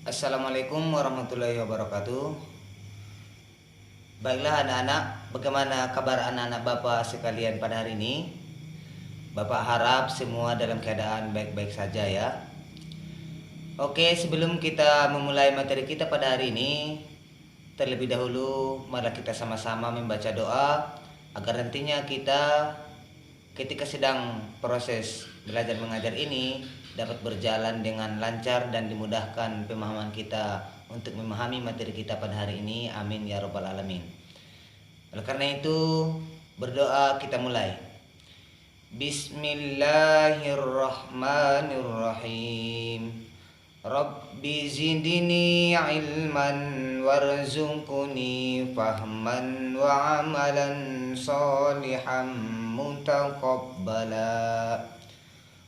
Assalamualaikum warahmatullahi wabarakatuh. Baiklah anak-anak, bagaimana kabar anak-anak Bapak sekalian pada hari ini? Bapak harap semua dalam keadaan baik-baik saja ya. Oke, sebelum kita memulai materi kita pada hari ini, terlebih dahulu mari kita sama-sama membaca doa agar nantinya kita ketika sedang proses belajar mengajar ini dapat berjalan dengan lancar dan dimudahkan pemahaman kita untuk memahami materi kita pada hari ini. Amin ya robbal alamin. Oleh karena itu, berdoa kita mulai. Bismillahirrahmanirrahim. Rabbi zidni ilman warzuqni fahman wa amalan salihan mutaqabbala.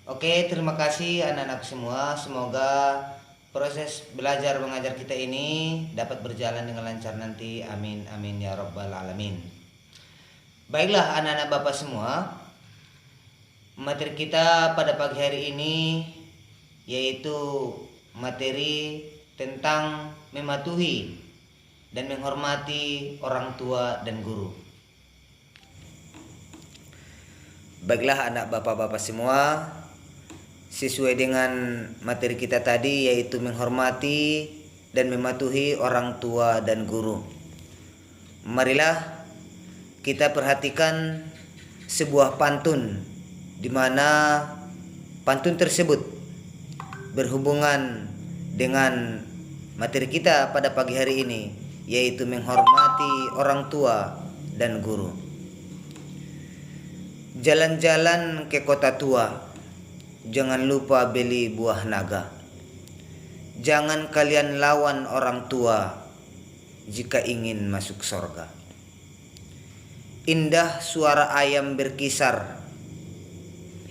Oke, terima kasih anak-anak semua. Semoga proses belajar mengajar kita ini dapat berjalan dengan lancar nanti. Amin amin ya rabbal alamin. Baiklah anak-anak Bapak semua, materi kita pada pagi hari ini yaitu materi tentang mematuhi dan menghormati orang tua dan guru. Baiklah anak bapak-bapak semua, sesuai dengan materi kita tadi yaitu menghormati dan mematuhi orang tua dan guru. Marilah kita perhatikan sebuah pantun di mana pantun tersebut berhubungan dengan materi kita pada pagi hari ini yaitu menghormati orang tua dan guru. Jalan-jalan ke kota tua, jangan lupa beli buah naga. Jangan kalian lawan orang tua jika ingin masuk sorga. Indah suara ayam berkisar,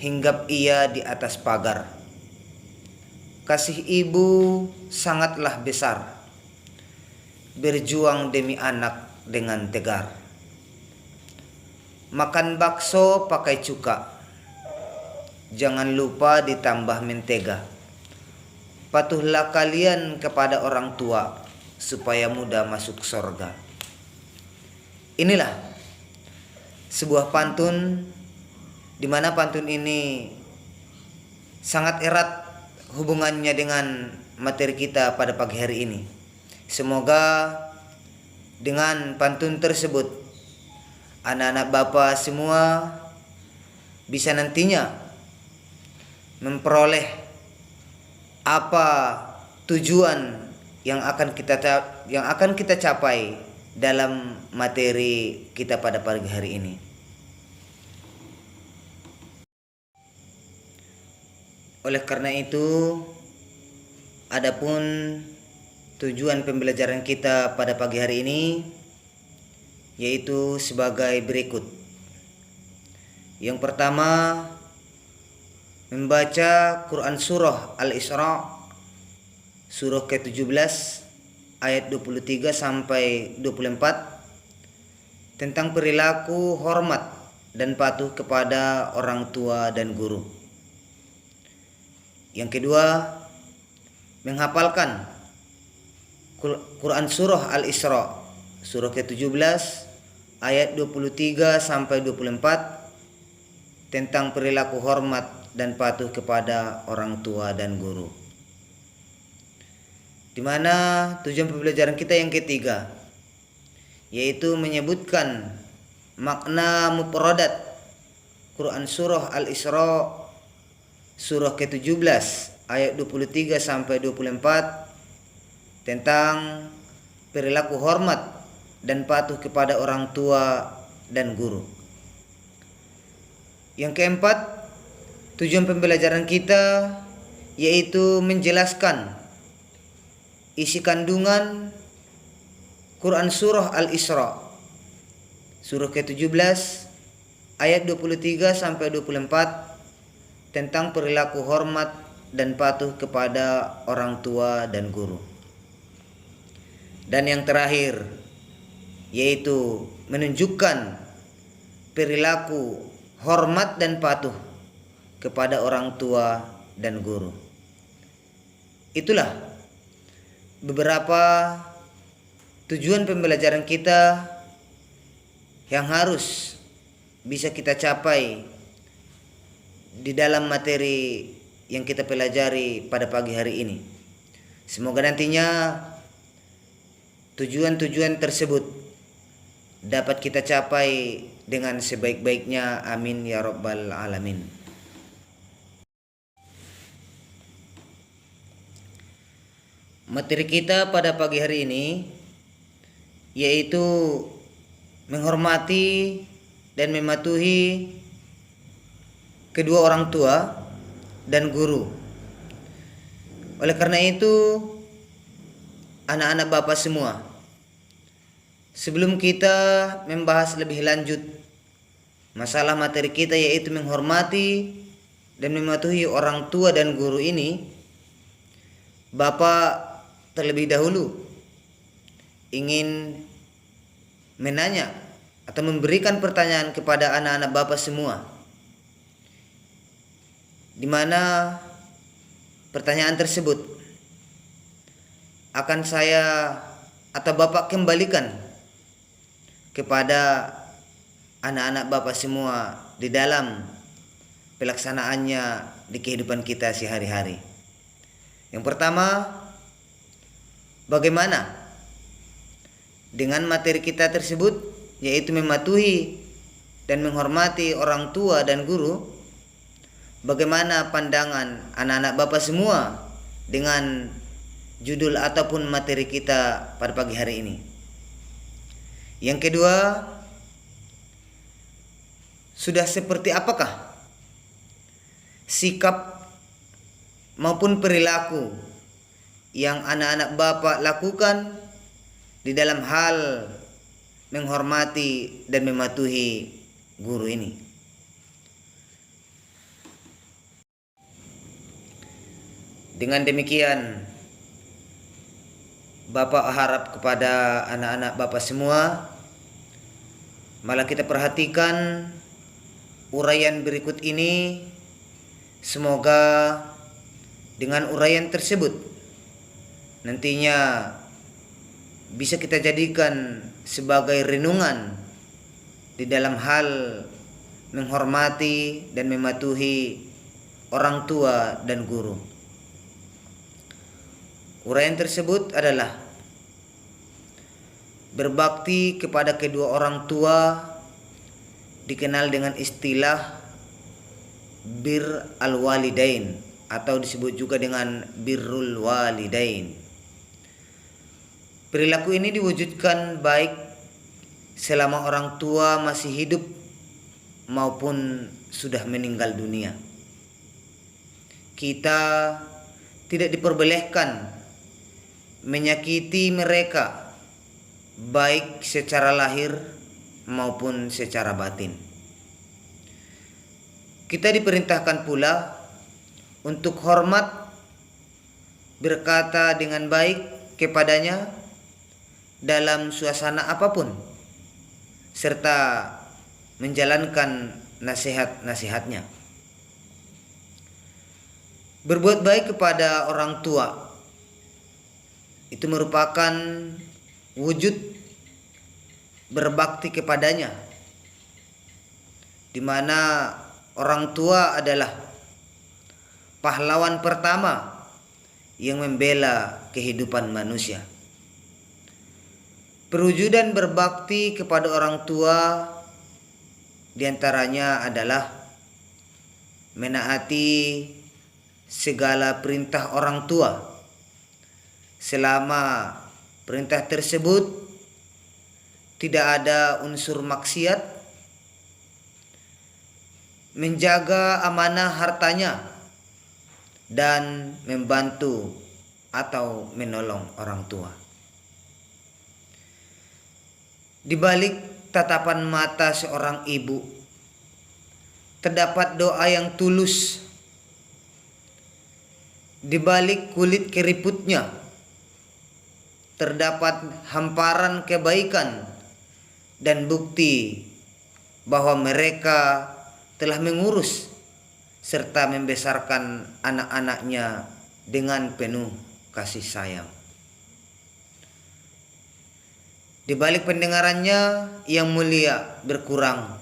hinggap ia di atas pagar. Kasih ibu sangatlah besar, berjuang demi anak dengan tegar. Makan bakso pakai cuka, jangan lupa ditambah mentega. Patuhlah kalian kepada orang tua supaya mudah masuk sorga. Inilah sebuah pantun di mana pantun ini sangat erat hubungannya dengan materi kita pada pagi hari ini. Semoga dengan pantun tersebut anak-anak Bapak semua bisa nantinya memperoleh apa tujuan yang akan kita capai dalam materi kita pada pagi hari ini. Oleh karena itu, adapun tujuan pembelajaran kita pada pagi hari ini yaitu sebagai berikut. Yang pertama, membaca Quran Surah Al-Isra surah ke-17 ayat 23 sampai 24 tentang perilaku hormat dan patuh kepada orang tua dan guru. Yang kedua, menghafalkan Quran Surah Al-Isra surah ke-17 ayat 23 sampai 24 tentang perilaku hormat dan patuh kepada orang tua dan guru. Di mana tujuan pembelajaran kita yang ketiga yaitu menyebutkan makna mufradat Quran Surah Al-Isra surah ke-17 ayat 23 sampai 24 tentang perilaku hormat dan patuh kepada orang tua dan guru. Yang keempat, tujuan pembelajaran kita yaitu menjelaskan isi kandungan Quran Surah Al-Isra surah ke-17 ayat 23 sampai 24 tentang perilaku hormat dan patuh kepada orang tua dan guru. Dan yang terakhir yaitu menunjukkan perilaku hormat dan patuh kepada orang tua dan guru. Itulah beberapa tujuan pembelajaran kita yang harus bisa kita capai di dalam materi yang kita pelajari pada pagi hari ini. Semoga nantinya tujuan-tujuan tersebut dapat kita capai dengan sebaik-baiknya. Amin ya rabbal alamin. Materi kita pada pagi hari ini yaitu menghormati dan mematuhi kedua orang tua dan guru. Oleh karena itu, anak-anak Bapak semua, sebelum kita membahas lebih lanjut masalah materi kita yaitu menghormati dan mematuhi orang tua dan guru ini, Bapak terlebih dahulu ingin menanya atau memberikan pertanyaan kepada anak-anak Bapak semua, di mana pertanyaan tersebut akan saya atau Bapak kembalikan kepada anak-anak Bapak semua di dalam pelaksanaannya di kehidupan kita sehari-hari. Yang pertama, bagaimana dengan materi kita tersebut yaitu mematuhi dan menghormati orang tua dan guru, bagaimana pandangan anak-anak Bapak semua dengan judul ataupun materi kita pada pagi hari ini? Yang kedua, sudah seperti apakah sikap maupun perilaku yang anak-anak Bapak lakukan di dalam hal menghormati dan mematuhi guru ini? Dengan demikian, Bapak harap kepada anak-anak Bapak semua, malah kita perhatikan uraian berikut ini. Semoga dengan uraian tersebut nantinya bisa kita jadikan sebagai renungan di dalam hal menghormati dan mematuhi orang tua dan guru. Uraian tersebut adalah berbakti kepada kedua orang tua dikenal dengan istilah bir al-walidain atau disebut juga dengan birrul walidain. Perilaku ini diwujudkan baik selama orang tua masih hidup maupun sudah meninggal dunia. Kita tidak diperbolehkan menyakiti mereka baik secara lahir maupun secara batin. Kita diperintahkan pula untuk hormat, berkata dengan baik kepadanya dalam suasana apapun, serta menjalankan nasihat-nasihatnya. Berbuat baik kepada orang tua itu merupakan wujud berbakti kepadanya, di mana orang tua adalah pahlawan pertama yang membela kehidupan manusia. Perwujudan berbakti kepada orang tua diantaranya adalah menaati segala perintah orang tua selama perintah tersebut tidak ada unsur maksiat, menjaga amanah hartanya, dan membantu atau menolong orang tua. Di balik tatapan mata seorang ibu terdapat doa yang tulus. Di balik kulit keriputnya terdapat hamparan kebaikan dan bukti bahwa mereka telah mengurus serta membesarkan anak-anaknya dengan penuh kasih sayang. Di balik pendengarannya yang mulia berkurang,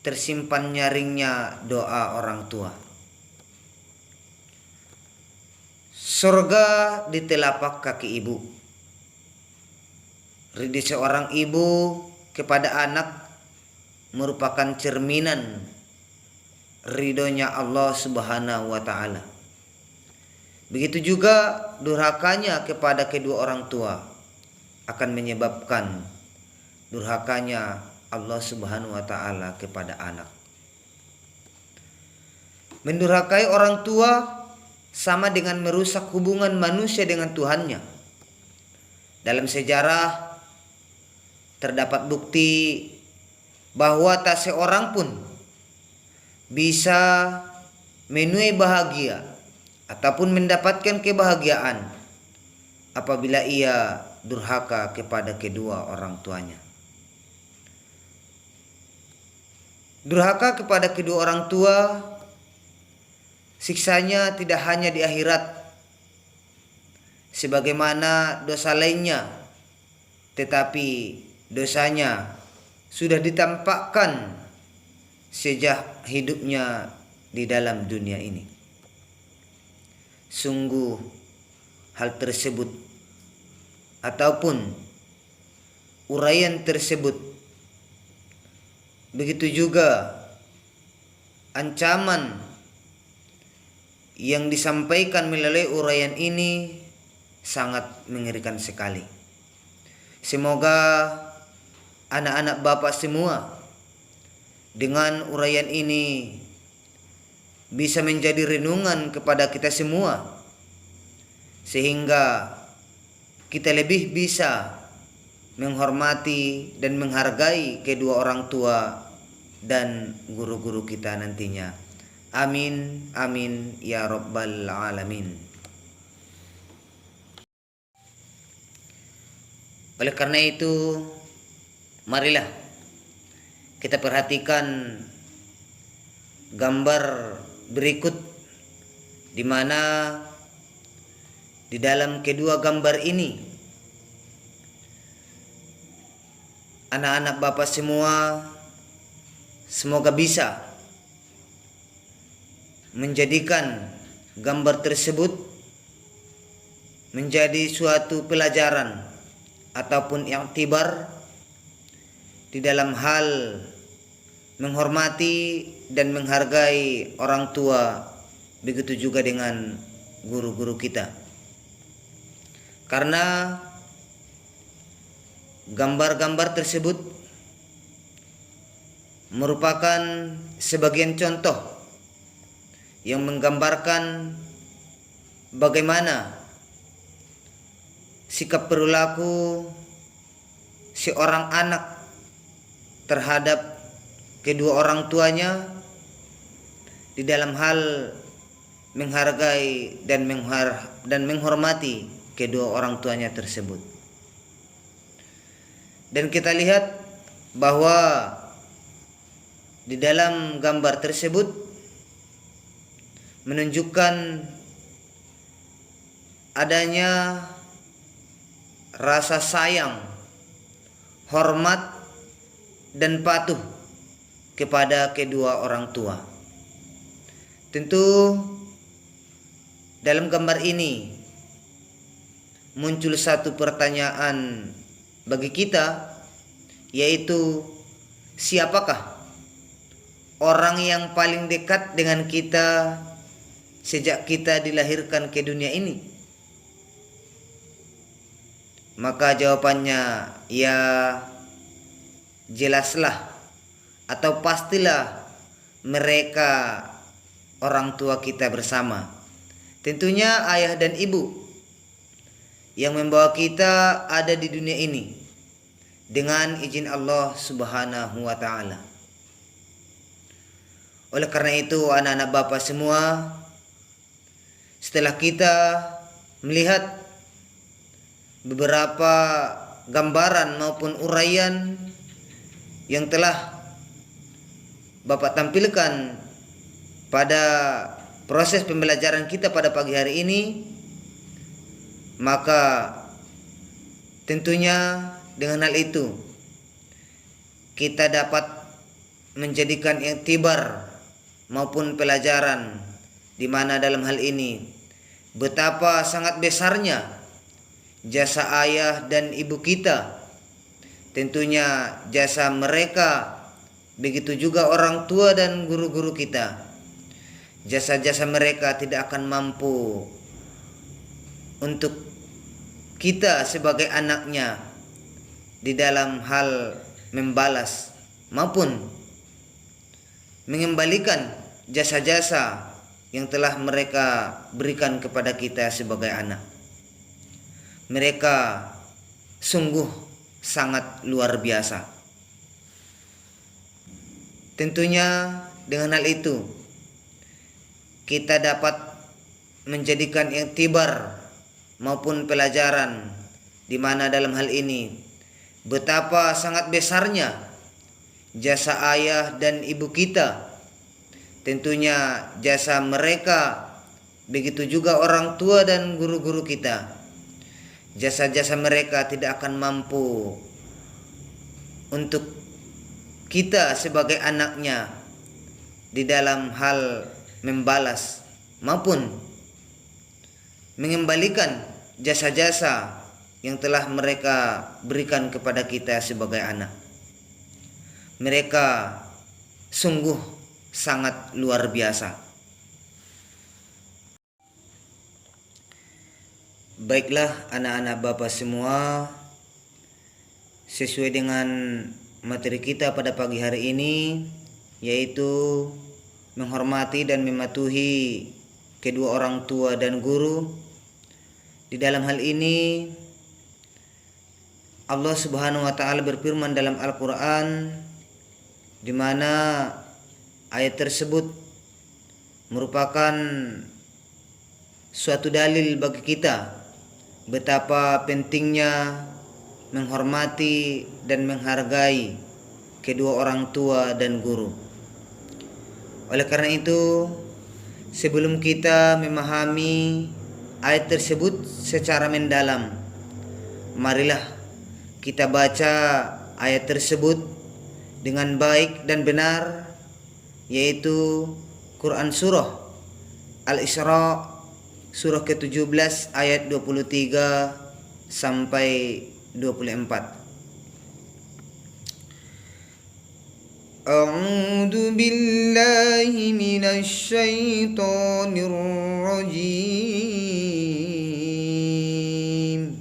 tersimpan nyaringnya doa orang tua. Surga di telapak kaki ibu. Ridho seorang ibu kepada anak merupakan cerminan ridhonya Allah Subhanahu wa ta'ala. Begitu juga durhakanya kepada kedua orang tua akan menyebabkan durhakanya Allah Subhanahu wa ta'ala kepada anak. Mendurhakai orang tua sama dengan merusak hubungan manusia dengan Tuhannya. Dalam sejarah terdapat bukti bahwa tak seorang pun bisa menuai bahagia ataupun mendapatkan kebahagiaan apabila ia durhaka kepada kedua orang tuanya. Durhaka kepada kedua orang tua, siksanya tidak hanya di akhirat sebagaimana dosa lainnya, tetapi dosanya sudah ditampakkan sejak hidupnya di dalam dunia ini. Sungguh hal tersebut ataupun uraian tersebut, begitu juga ancaman yang disampaikan melalui uraian ini sangat mengerikan sekali. Semoga anak-anak Bapak semua dengan uraian ini bisa menjadi renungan kepada kita semua, sehingga kita lebih bisa menghormati dan menghargai kedua orang tua dan guru-guru kita nantinya. Amin, amin, ya rabbal alamin. Oleh karena itu, marilah kita perhatikan gambar berikut, di mana di dalam kedua gambar ini anak-anak Bapak semua semoga bisa menjadikan gambar tersebut menjadi suatu pelajaran ataupun i'tibar di dalam hal menghormati dan menghargai orang tua, begitu juga dengan guru-guru kita. Karena gambar-gambar tersebut merupakan sebagian contoh yang menggambarkan bagaimana sikap perilaku seorang anak terhadap kedua orang tuanya di dalam hal menghargai dan menghormati kedua orang tuanya tersebut. Dan kita lihat bahwa di dalam gambar tersebut menunjukkan adanya rasa sayang, hormat, dan patuh kepada kedua orang tua. Tentu dalam gambar ini muncul satu pertanyaan bagi kita, yaitu siapakah orang yang paling dekat dengan kita sejak kita dilahirkan ke dunia ini? Maka jawabannya ya jelaslah atau pastilah mereka orang tua kita bersama. Tentunya ayah dan ibu yang membawa kita ada di dunia ini dengan izin Allah Subhanahu wa ta'ala. Oleh karena itu anak-anak Bapak semua, setelah kita melihat beberapa gambaran maupun uraian yang telah Bapak tampilkan pada proses pembelajaran kita pada pagi hari ini, maka tentunya dengan hal itu kita dapat menjadikan iktibar maupun pelajaran, di mana dalam hal ini betapa sangat besarnya jasa ayah dan ibu kita. Tentunya jasa mereka, begitu juga orang tua dan guru-guru kita. Jasa-jasa mereka tidak akan mampu untuk kita sebagai anaknya di dalam hal membalas maupun mengembalikan jasa-jasa yang telah mereka berikan kepada kita sebagai anak. Mereka sungguh sangat luar biasa. Tentunya dengan hal itu kita dapat menjadikan iktibar maupun pelajaran, di mana dalam hal ini betapa sangat besarnya jasa ayah dan ibu kita. Tentunya jasa mereka, begitu juga orang tua dan guru-guru kita. Jasa-jasa mereka tidak akan mampu untuk kita sebagai anaknya di dalam hal membalas maupun mengembalikan jasa-jasa yang telah mereka berikan kepada kita sebagai anak. Mereka sungguh sangat luar biasa. Baiklah anak-anak Bapak semua, sesuai dengan materi kita pada pagi hari ini, yaitu menghormati dan mematuhi kedua orang tua dan guru. Di dalam hal ini Allah Subhanahu wa taala berfirman dalam Al-Qur'an, di mana ayat tersebut merupakan suatu dalil bagi kita betapa pentingnya menghormati dan menghargai kedua orang tua dan guru. Oleh karena itu, sebelum kita memahami ayat tersebut secara mendalam, marilah kita baca ayat tersebut dengan baik dan benar, yaitu Quran Surah Al-Isra surah ke-17 ayat 23 sampai 24. A'udzu billahi minasy syaithanir rajim.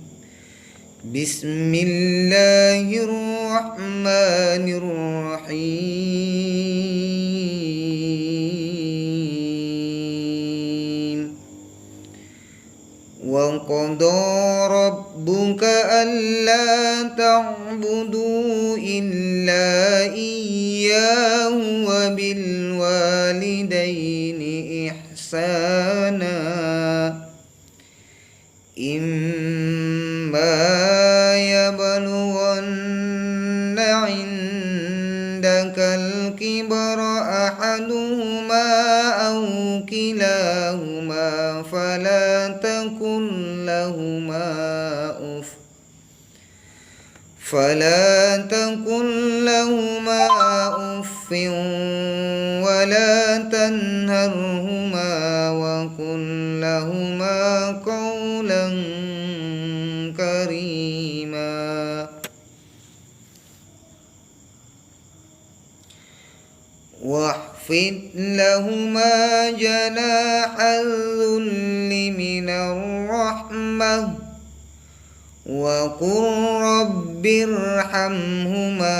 Bismillahirrahmanirrahim. Wa qada rabbuka alla ta'budu illa iyyahu wa bil walidaini ihsana. Imma yablughanna 'indakal kibara ahaduhuma aw kilahuma fala takun lahuma uffin wa la tanharhuma wa qul lahuma qawlan karima. Wahfid lahuma janahal dhulli minar rahmah wa qur rabbirhamhuma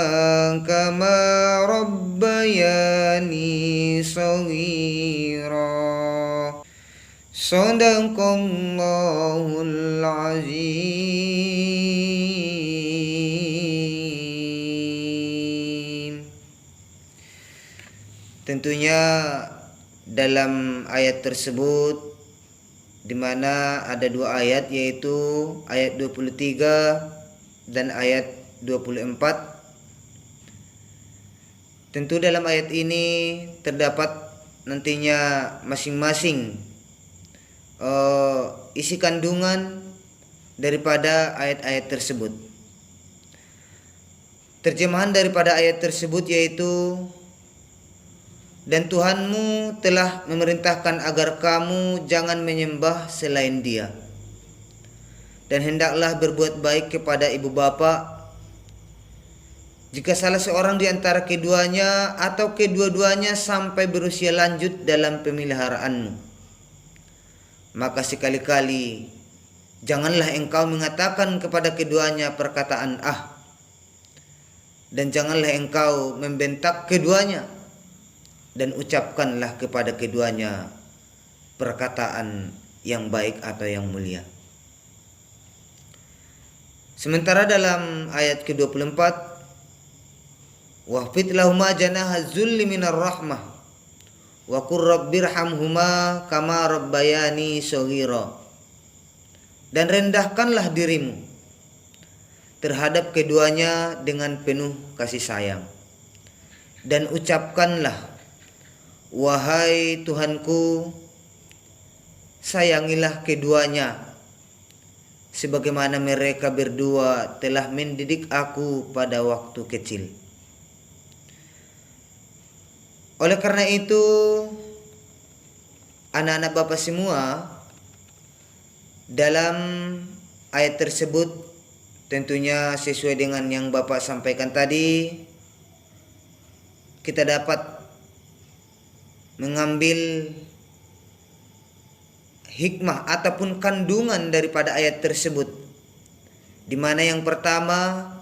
kama rabbayani shaghira. Shadaqallahul azim. Tentunya dalam ayat tersebut, di mana ada dua ayat, yaitu ayat 23 dan ayat 24. Tentu dalam ayat ini terdapat nantinya masing-masing isi kandungan daripada ayat-ayat tersebut. Terjemahan daripada ayat tersebut yaitu, dan Tuhanmu telah memerintahkan agar kamu jangan menyembah selain Dia. Dan hendaklah berbuat baik kepada ibu bapa. Jika salah seorang di antara keduanya atau kedua-duanya sampai berusia lanjut dalam pemeliharaanmu, maka sekali-kali janganlah engkau mengatakan kepada keduanya perkataan "ah", dan janganlah engkau membentak keduanya, dan ucapkanlah kepada keduanya perkataan yang baik atau yang mulia. Sementara dalam ayat ke-24, wahfid lahuma janaha zulli minar rahmah wa qur rabbirhamhuma kama rabbayani shaghira. Dan rendahkanlah dirimu terhadap keduanya dengan penuh kasih sayang, dan ucapkanlah, wahai Tuhanku, sayangilah keduanya sebagaimana mereka berdua telah mendidik aku pada waktu kecil. Oleh karena itu, anak-anak Bapak semua, dalam ayat tersebut tentunya sesuai dengan yang Bapak sampaikan tadi, kita dapat mengambil hikmah ataupun kandungan daripada ayat tersebut, di mana yang pertama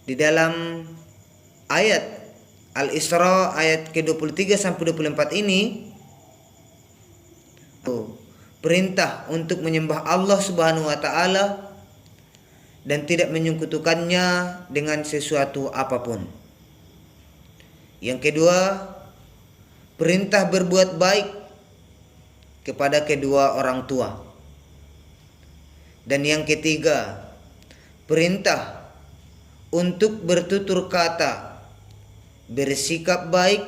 di dalam ayat Al-Isra ayat ke-23 sampai 24 ini perintah untuk menyembah Allah Subhanahu wa taala dan tidak menyekutukannya dengan sesuatu apapun. Yang kedua, perintah berbuat baik kepada kedua orang tua. Dan yang ketiga, perintah untuk bertutur kata, bersikap baik,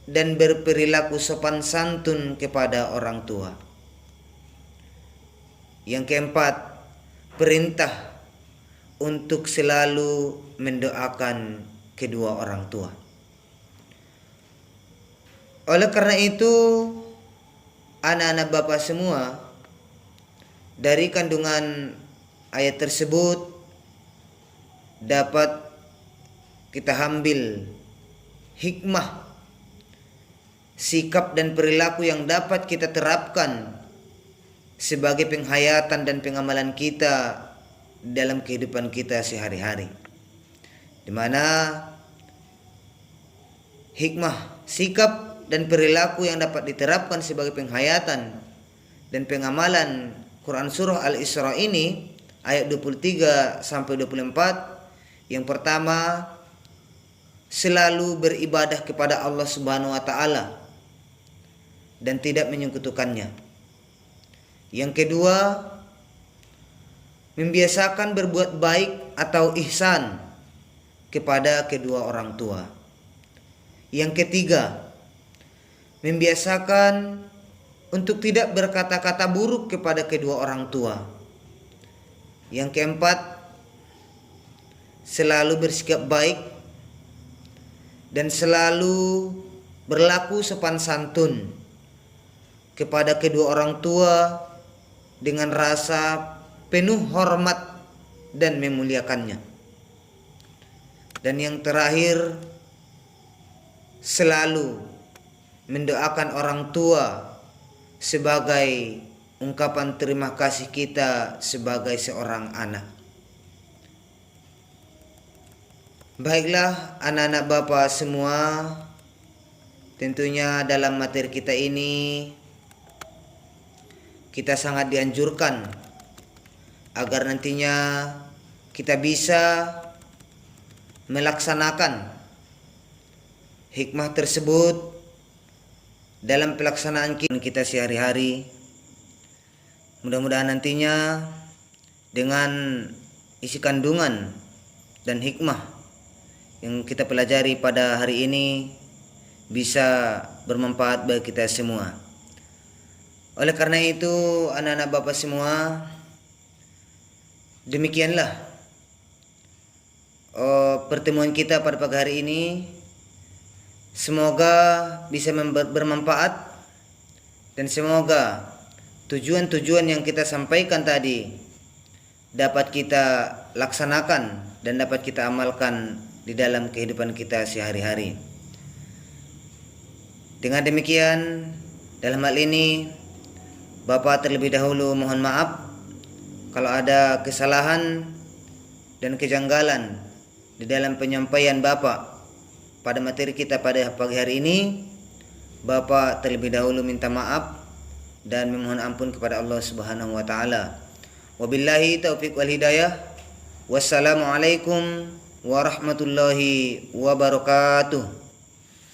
dan berperilaku sopan santun kepada orang tua. Yang keempat, perintah untuk selalu mendoakan kedua orang tua. Oleh karena itu, anak-anak Bapak semua, dari kandungan ayat tersebut dapat kita ambil hikmah, sikap dan perilaku yang dapat kita terapkan sebagai penghayatan dan pengamalan kita dalam kehidupan kita sehari-hari, di mana hikmah, sikap dan perilaku yang dapat diterapkan sebagai penghayatan dan pengamalan Quran surah Al-Isra ini ayat 23 sampai 24, yang pertama, selalu beribadah kepada Allah Subhanahu wa taala dan tidak menyekutukannya. Yang kedua, membiasakan berbuat baik atau ihsan kepada kedua orang tua. Yang ketiga, membiasakan untuk tidak berkata-kata buruk kepada kedua orang tua. Yang keempat, selalu bersikap baik dan selalu berlaku sopan santun kepada kedua orang tua dengan rasa penuh hormat dan memuliakannya. Dan yang terakhir, selalu mendoakan orang tua sebagai ungkapan terima kasih kita sebagai seorang anak. Baiklah anak-anak Bapak semua, tentunya dalam materi kita ini kita sangat dianjurkan agar nantinya kita bisa melaksanakan hikmah tersebut dalam pelaksanaan kita sehari-hari. Mudah-mudahan nantinya dengan isi kandungan dan hikmah yang kita pelajari pada hari ini bisa bermanfaat bagi kita semua. Oleh karena itu, anak-anak Bapak semua, demikianlah pertemuan kita pada pagi hari ini. Semoga bisa bermanfaat dan semoga tujuan-tujuan yang kita sampaikan tadi dapat kita laksanakan dan dapat kita amalkan di dalam kehidupan kita sehari-hari. Dengan demikian, dalam hal ini Bapak terlebih dahulu mohon maaf kalau ada kesalahan dan kejanggalan di dalam penyampaian Bapak pada materi kita pada pagi hari ini. Bapak terlebih dahulu minta maaf dan memohon ampun kepada Allah Subhanahu wa taala. Wabillahi taufiq wal hidayah. Wassalamualaikum warahmatullahi wabarakatuh.